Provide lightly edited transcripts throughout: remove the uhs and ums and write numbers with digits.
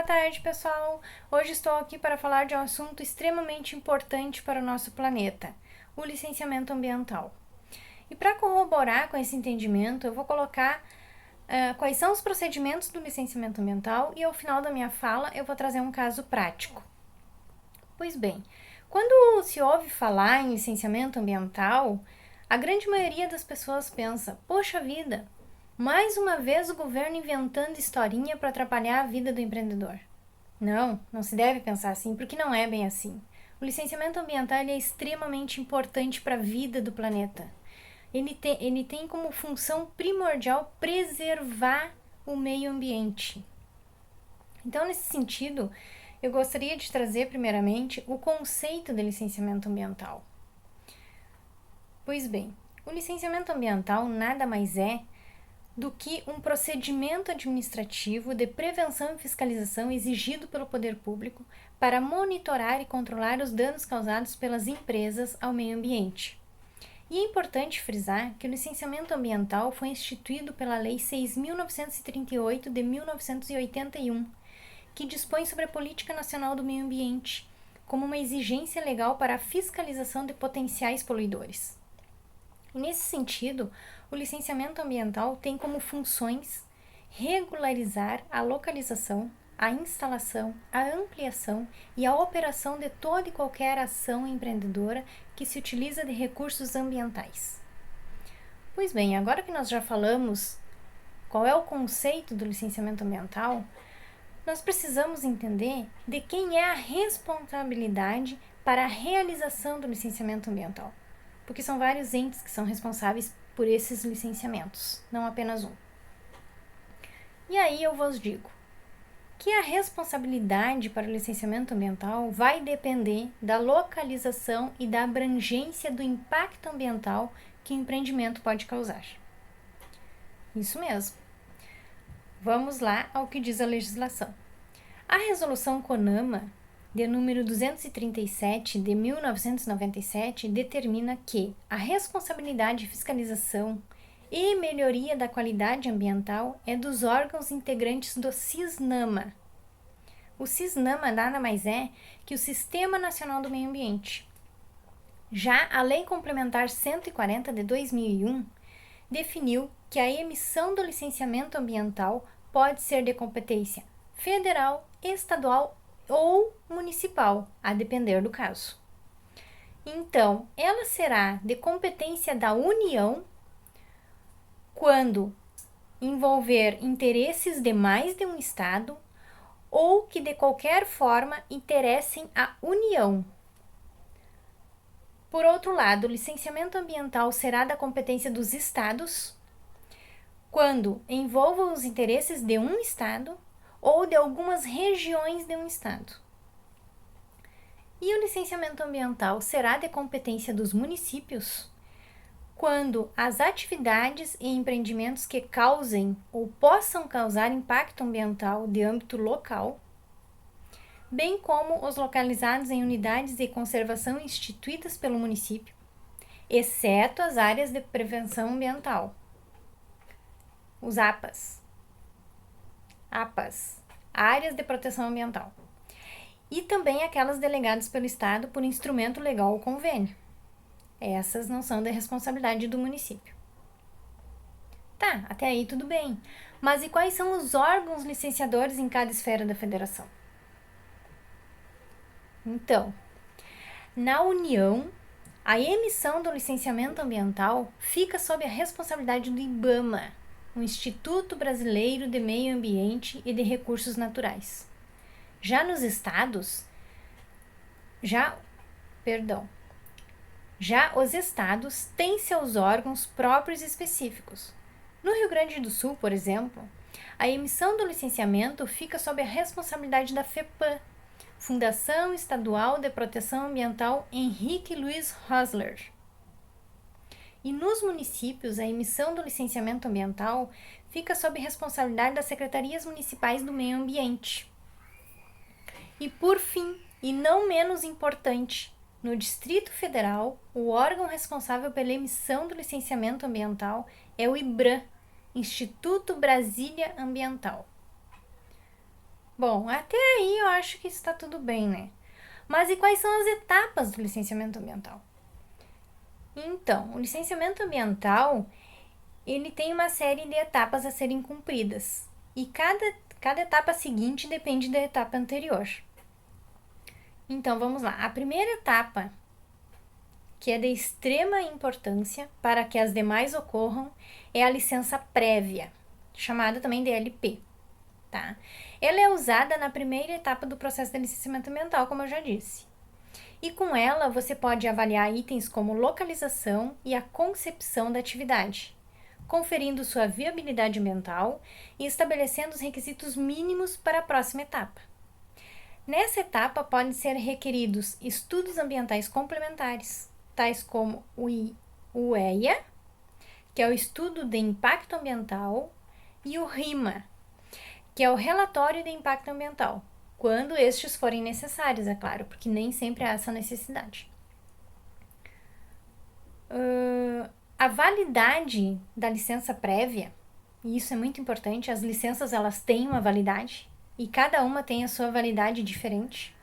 Boa tarde, pessoal! Hoje estou aqui para falar de um assunto extremamente importante para o nosso planeta, o licenciamento ambiental. E para corroborar com esse entendimento, eu vou colocar quais são os procedimentos do licenciamento ambiental e ao final da minha fala eu vou trazer um caso prático. Pois bem, quando se ouve falar em licenciamento ambiental, a grande maioria das pessoas pensa, poxa vida, mais uma vez o governo inventando historinha para atrapalhar a vida do empreendedor. Não se deve pensar assim, porque não é bem assim. O licenciamento ambiental é extremamente importante para a vida do planeta. Ele tem como função primordial preservar o meio ambiente. Então, nesse sentido, eu gostaria de trazer primeiramente o conceito de licenciamento ambiental. Pois bem, o licenciamento ambiental nada mais é do que um procedimento administrativo de prevenção e fiscalização exigido pelo poder público para monitorar e controlar os danos causados pelas empresas ao meio ambiente. E é importante frisar que o licenciamento ambiental foi instituído pela Lei 6.938 de 1981, que dispõe sobre a Política Nacional do Meio Ambiente, como uma exigência legal para a fiscalização de potenciais poluidores. E nesse sentido, o licenciamento ambiental tem como funções regularizar a localização, a instalação, a ampliação e a operação de toda e qualquer ação empreendedora que se utiliza de recursos ambientais. Pois bem, agora que nós já falamos qual é o conceito do licenciamento ambiental, nós precisamos entender de quem é a responsabilidade para a realização do licenciamento ambiental, porque são vários entes que são responsáveis por esses licenciamentos, não apenas um. E aí eu vos digo que a responsabilidade para o licenciamento ambiental vai depender da localização e da abrangência do impacto ambiental que o empreendimento pode causar. Isso mesmo. Vamos lá ao que diz a legislação. A resolução CONAMA, de número 237 de 1997, determina que a responsabilidade de fiscalização e melhoria da qualidade ambiental é dos órgãos integrantes do SISNAMA. O SISNAMA nada mais é que o Sistema Nacional do Meio Ambiente. Já a Lei Complementar 140 de 2001 definiu que a emissão do licenciamento ambiental pode ser de competência federal, estadual ou municipal, a depender do caso. Então, ela será de competência da União quando envolver interesses de mais de um estado ou que de qualquer forma interessem a União. Por outro lado, o licenciamento ambiental será da competência dos estados quando envolva os interesses de um estado ou de algumas regiões de um estado. E o licenciamento ambiental será de competência dos municípios quando as atividades e empreendimentos que causem ou possam causar impacto ambiental de âmbito local, bem como os localizados em unidades de conservação instituídas pelo município, exceto as áreas de prevenção ambiental, os APAs, áreas de proteção ambiental, e também aquelas delegadas pelo Estado por instrumento legal ou convênio. Essas não são da responsabilidade do município. Tá, até aí tudo bem. Mas e quais são os órgãos licenciadores em cada esfera da federação? Então, na União, a emissão do licenciamento ambiental fica sob a responsabilidade do IBAMA, o Instituto Brasileiro de Meio Ambiente e de Recursos Naturais. Já nos estados, já os estados têm seus órgãos próprios e específicos. No Rio Grande do Sul, por exemplo, a emissão do licenciamento fica sob a responsabilidade da FEPAM, Fundação Estadual de Proteção Ambiental Henrique Luiz Rosler. E nos municípios, a emissão do licenciamento ambiental fica sob responsabilidade das secretarias municipais do meio ambiente. E por fim, e não menos importante, no Distrito Federal, o órgão responsável pela emissão do licenciamento ambiental é o IBRAM, Instituto Brasília Ambiental. Bom, até aí eu acho que está tudo bem, né? Mas e quais são as etapas do licenciamento ambiental? Então, o licenciamento ambiental, ele tem uma série de etapas a serem cumpridas. E cada etapa seguinte depende da etapa anterior. Então, vamos lá. A primeira etapa, que é de extrema importância para que as demais ocorram, é a licença prévia, chamada também de LP, tá? Ela é usada na primeira etapa do processo de licenciamento ambiental, como eu já disse. E com ela, você pode avaliar itens como localização e a concepção da atividade, conferindo sua viabilidade ambiental e estabelecendo os requisitos mínimos para a próxima etapa. Nessa etapa, podem ser requeridos estudos ambientais complementares, tais como o EIA, que é o Estudo de Impacto Ambiental, e o RIMA, que é o Relatório de Impacto Ambiental, quando estes forem necessários, é claro, porque nem sempre há essa necessidade. A validade da licença prévia, e isso é muito importante, as licenças elas têm uma validade e cada uma tem a sua validade diferente.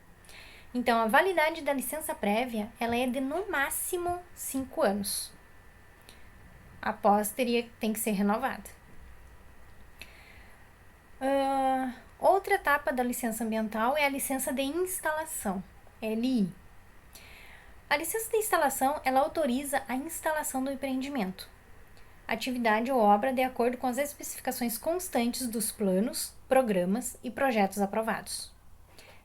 Então, a validade da licença prévia, ela é de no máximo 5 anos. Após, tem que ser renovada. Outra etapa da licença ambiental é a licença de instalação, LI. A licença de instalação, ela autoriza a instalação do empreendimento, atividade ou obra de acordo com as especificações constantes dos planos, programas e projetos aprovados,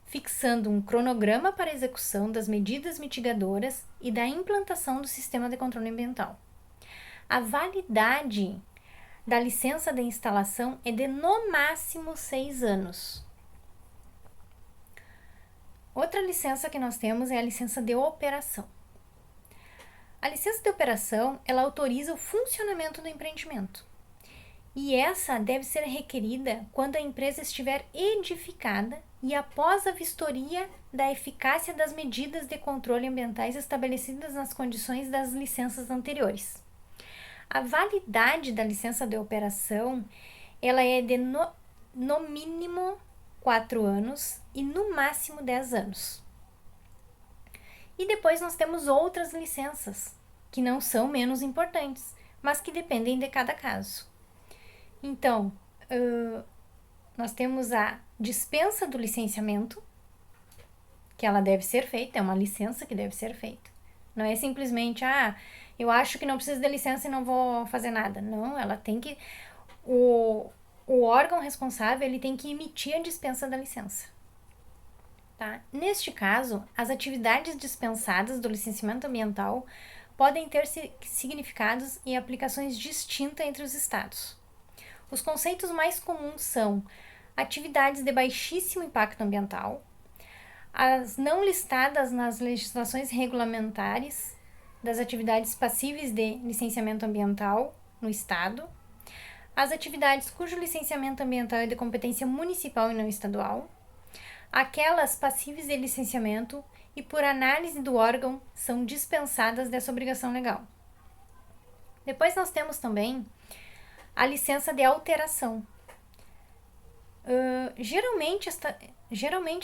fixando um cronograma para a execução das medidas mitigadoras e da implantação do sistema de controle ambiental. A validade da licença de instalação é de no máximo 6 anos. Outra licença que nós temos é a licença de operação. A licença de operação, ela autoriza o funcionamento do empreendimento. E essa deve ser requerida quando a empresa estiver edificada e após a vistoria da eficácia das medidas de controle ambientais estabelecidas nas condições das licenças anteriores. A validade da licença de operação, ela é de no mínimo 4 anos e no máximo 10 anos. E depois nós temos outras licenças, que não são menos importantes, mas que dependem de cada caso. Então, nós temos a dispensa do licenciamento, que ela deve ser feita, é uma licença que deve ser feita. Não é simplesmente, eu acho que não preciso de licença e não vou fazer nada. Não, ela tem que... O órgão responsável, ele tem que emitir a dispensa da licença. Tá? Neste caso, as atividades dispensadas do licenciamento ambiental podem ter significados e aplicações distintas entre os estados. Os conceitos mais comuns são atividades de baixíssimo impacto ambiental, as não listadas nas legislações regulamentares das atividades passíveis de licenciamento ambiental no estado, as atividades cujo licenciamento ambiental é de competência municipal e não estadual, aquelas passíveis de licenciamento e, por análise do órgão, são dispensadas dessa obrigação legal. Depois nós temos também a licença de alteração. Geralmente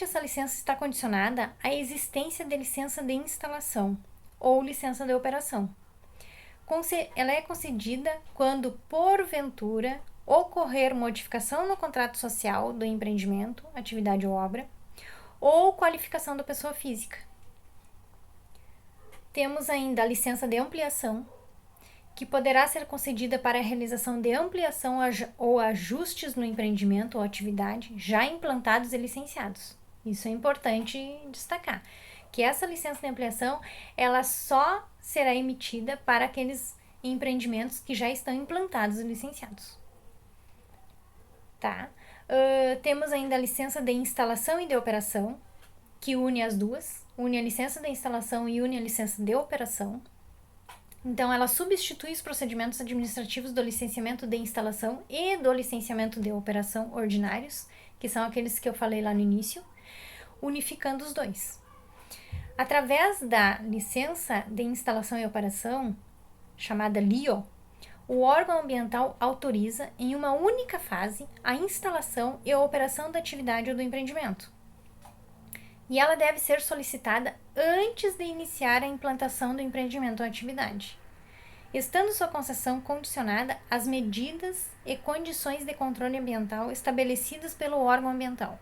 essa licença está condicionada à existência de licença de instalação ou licença de operação. Ela é concedida quando, porventura, ocorrer modificação no contrato social do empreendimento, atividade ou obra, ou qualificação da pessoa física. Temos ainda a licença de ampliação, que poderá ser concedida para a realização de ampliação ou ajustes no empreendimento ou atividade já implantados e licenciados. Isso é importante destacar, que essa licença de ampliação, ela só será emitida para aqueles empreendimentos que já estão implantados e licenciados. Tá? Temos ainda a licença de instalação e de operação, que une as duas, une a licença de instalação e une a licença de operação. Então, ela substitui os procedimentos administrativos do licenciamento de instalação e do licenciamento de operação ordinários, que são aqueles que eu falei lá no início, unificando os dois. Através da licença de instalação e operação, chamada LIO, o órgão ambiental autoriza, em uma única fase, a instalação e a operação da atividade ou do empreendimento. E ela deve ser solicitada antes de iniciar a implantação do empreendimento ou atividade, estando sua concessão condicionada às medidas e condições de controle ambiental estabelecidas pelo órgão ambiental.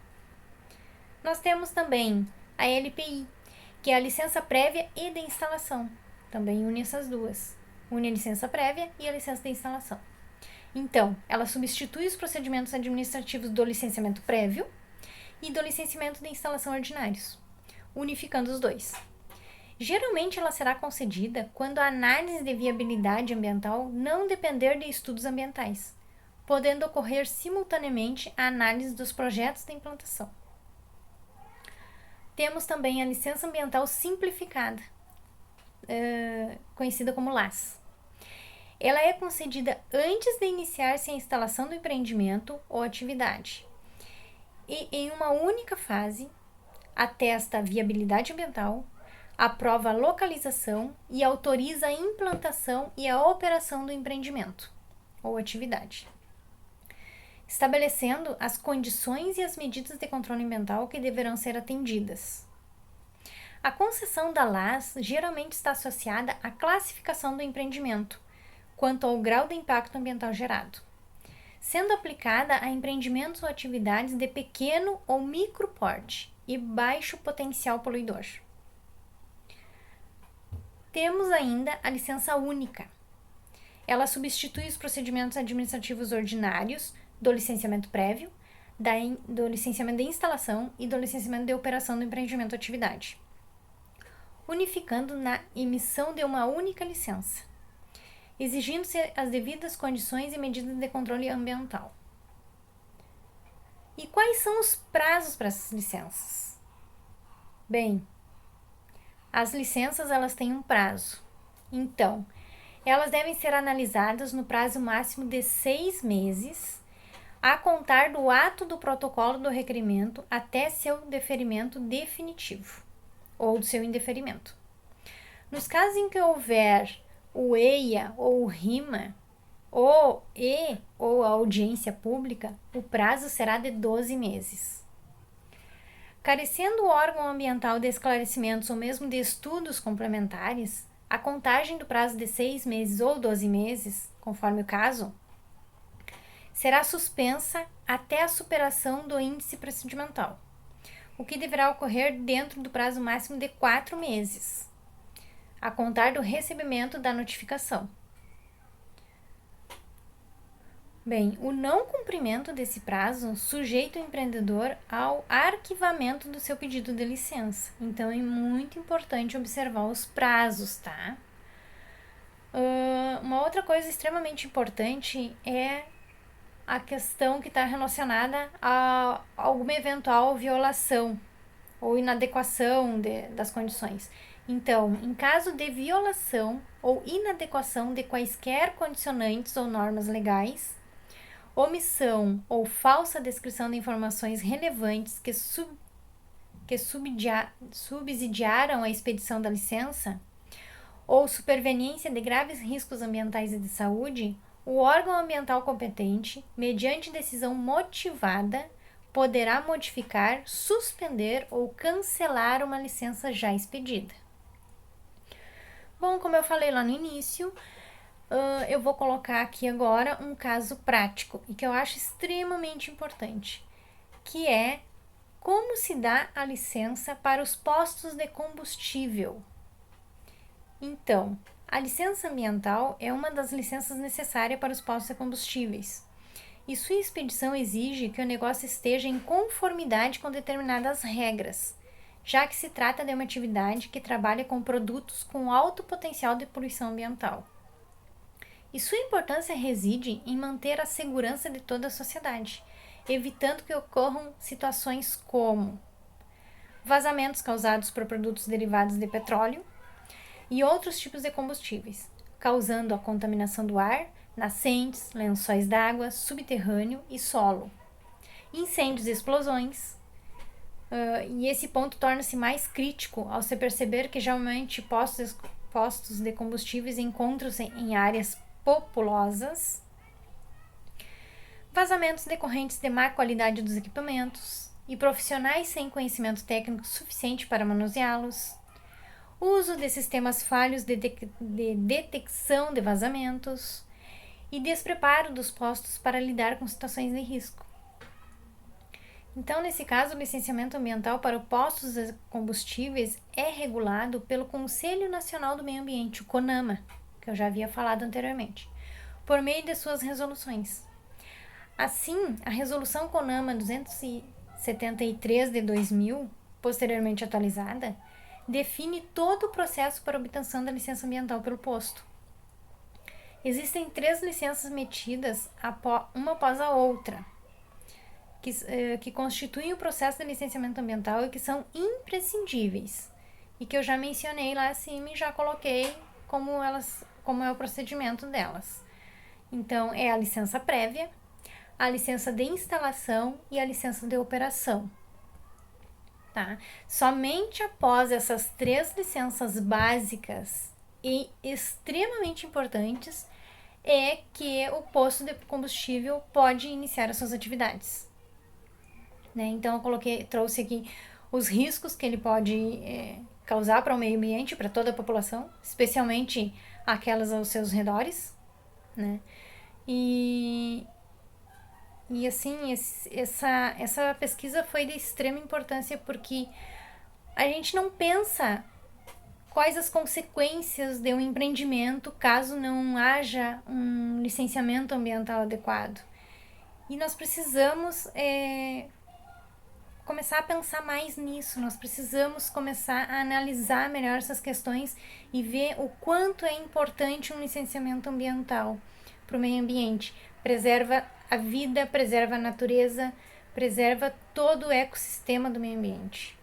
Nós temos também a LPI, que é a licença prévia e de instalação. Também une essas duas. Une a licença prévia e a licença de instalação. Então, ela substitui os procedimentos administrativos do licenciamento prévio e do licenciamento de instalação ordinários, unificando os dois. Geralmente, ela será concedida quando a análise de viabilidade ambiental não depender de estudos ambientais, podendo ocorrer simultaneamente a análise dos projetos de implantação. Temos também a licença ambiental simplificada, conhecida como LAS. Ela é concedida antes de iniciar-se a instalação do empreendimento ou atividade. E em uma única fase, atesta a viabilidade ambiental, aprova a localização e autoriza a implantação e a operação do empreendimento ou atividade, estabelecendo as condições e as medidas de controle ambiental que deverão ser atendidas. A concessão da LAS geralmente está associada à classificação do empreendimento, quanto ao grau de impacto ambiental gerado, sendo aplicada a empreendimentos ou atividades de pequeno ou micro porte e baixo potencial poluidor. Temos ainda a licença única. Ela substitui os procedimentos administrativos ordinários do licenciamento prévio, do licenciamento de instalação e do licenciamento de operação do empreendimento ou atividade, unificando na emissão de uma única licença, exigindo-se as devidas condições e medidas de controle ambiental. E quais são os prazos para essas licenças? Bem, as licenças elas têm um prazo. Então, elas devem ser analisadas no prazo máximo de 6 meses, a contar do ato do protocolo do requerimento até seu deferimento definitivo, ou do seu indeferimento. Nos casos em que houver o EIA ou o RIMA, ou a audiência pública, o prazo será de 12 meses. Carecendo o órgão ambiental de esclarecimentos ou mesmo de estudos complementares, a contagem do prazo de 6 meses ou 12 meses, conforme o caso, será suspensa até a superação do índice procedimental, o que deverá ocorrer dentro do prazo máximo de 4 meses, a contar do recebimento da notificação. Bem, o não cumprimento desse prazo sujeita o empreendedor ao arquivamento do seu pedido de licença. Então, é muito importante observar os prazos, tá? Uma outra coisa extremamente importante é a questão que está relacionada a alguma eventual violação ou inadequação das condições. Então, em caso de violação ou inadequação de quaisquer condicionantes ou normas legais, omissão ou falsa descrição de informações relevantes que subsidiaram a expedição da licença, ou superveniência de graves riscos ambientais e de saúde, o órgão ambiental competente, mediante decisão motivada, poderá modificar, suspender ou cancelar uma licença já expedida. Bom, como eu falei lá no início, eu vou colocar aqui agora um caso prático e que eu acho extremamente importante, que é como se dá a licença para os postos de combustível. Então, a licença ambiental é uma das licenças necessárias para os postos de combustíveis e sua expedição exige que o negócio esteja em conformidade com determinadas regras, já que se trata de uma atividade que trabalha com produtos com alto potencial de poluição ambiental. E sua importância reside em manter a segurança de toda a sociedade, evitando que ocorram situações como vazamentos causados por produtos derivados de petróleo e outros tipos de combustíveis, causando a contaminação do ar, nascentes, lençóis d'água, subterrâneo e solo, incêndios e explosões. E esse ponto torna-se mais crítico ao se perceber que geralmente postos de combustíveis encontram-se em áreas populosas, vazamentos decorrentes de má qualidade dos equipamentos e profissionais sem conhecimento técnico suficiente para manuseá-los, uso de sistemas falhos de detecção de vazamentos e despreparo dos postos para lidar com situações de risco. Então, nesse caso, o licenciamento ambiental para postos de combustíveis é regulado pelo Conselho Nacional do Meio Ambiente, o CONAMA, que eu já havia falado anteriormente, por meio de suas resoluções. Assim, a resolução CONAMA 273 de 2000, posteriormente atualizada, define todo o processo para obtenção da licença ambiental pelo posto. Existem 3 licenças emitidas uma após a outra, que constituem o processo de licenciamento ambiental e que são imprescindíveis, e que eu já mencionei lá acima e já coloquei como é o procedimento delas. Então, é a licença prévia, a licença de instalação e a licença de operação. Tá? Somente após essas 3 licenças básicas e extremamente importantes é que o posto de combustível pode iniciar as suas atividades. Né? Então eu trouxe aqui os riscos que ele pode causar para o meio ambiente, para toda a população, especialmente aquelas aos seus redores, né? E assim, essa pesquisa foi de extrema importância porque a gente não pensa quais as consequências de um empreendimento caso não haja um licenciamento ambiental adequado. E nós precisamos começar a pensar mais nisso, nós precisamos começar a analisar melhor essas questões e ver o quanto é importante um licenciamento ambiental para o meio ambiente. Preserva a vida, preserva a natureza, preserva todo o ecossistema do meio ambiente,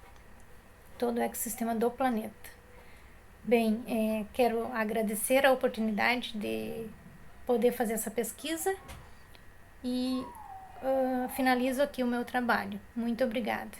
todo o ecossistema do planeta. Bem, quero agradecer a oportunidade de poder fazer essa pesquisa e finalizo aqui o meu trabalho. Muito obrigada.